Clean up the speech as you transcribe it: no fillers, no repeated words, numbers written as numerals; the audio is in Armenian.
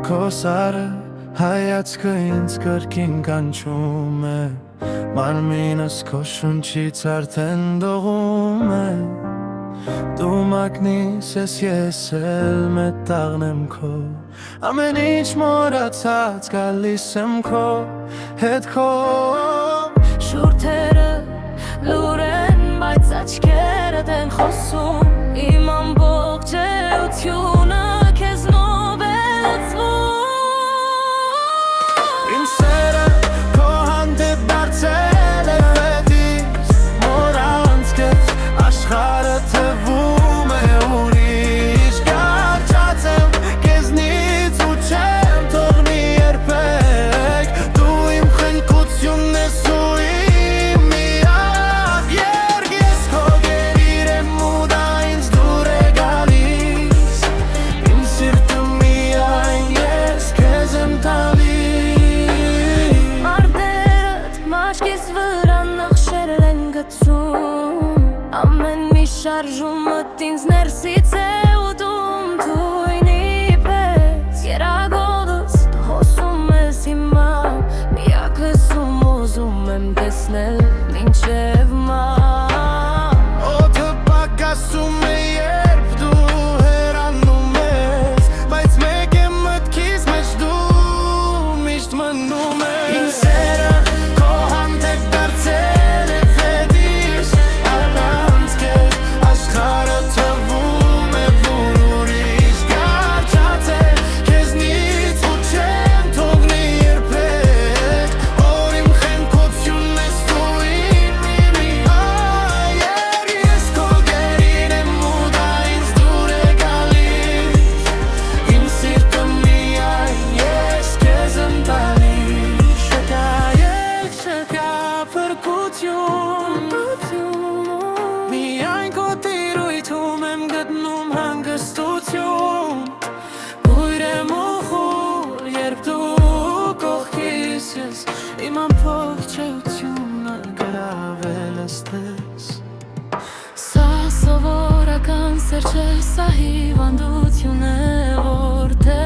քո սարը հայացքը ինձ կրկին կանչում է Մարմինս քո շունչից արդեն դողում է Դու մագնիս ես ես էլ մետաղն եմ քո Ամեն ինչ մոռացած գալիս եմ քո հետ քո Շուրթերը լուր են, բայց աչքերդ են խոսում Իմ ամբողջ էությունը քեզնով է լցվում Իմ սերը քո հանդեպ դարձել է ֆետիշ Մոռանց քեզ աշխարհը թվում է ուրիշ Կառչացեմ քեզնից ու չեմ թողնի երբեք Դու իմ խնկությունն ես ու իմ միակ երգ Ես քո գերիր եմ ու դա ինձ դուր է գալիս Իմ սիրտը միայն ես քեզ եմ տալիս Մարդերդ մաշկիս վրա նախշերել են գցում Ամեն մի շարժումդ ինձ ներսից է ուտում Թույնի պես երագողս դու հոսում ես հիմա Միակ լսում ուզում եմ տեսնել մինչև մա Օդը պակասում է երբ դու հեռանում ես Բայց մեկ է մտքիս մեջ դու միշտ մնում ես Իմ սերը քո հանդեպ դարձել է ֆետիշ Առանց քեզ աշխարհը թվում է որ ուրիշ Կառչացել քեզնից ու չեմ թողնի երբեք Որ իմ խնկությունն ես դու իմ երգ Ես քո գերին եմ ու դա ինձ դուր է գալիս Իմ սիրտը միայն ես քեզ եմ տալիս Չկա երգ, չկա փրկություն Միայն քո տիրույթում եմ գտնում հանգստություն Բույր եմ ու խուլ, երբ դու կողքիս ես Իմ ամբողջ էությունը գրավել ես տես Սա սովորական սեր չէ, սա հիվանդություն է, որ թե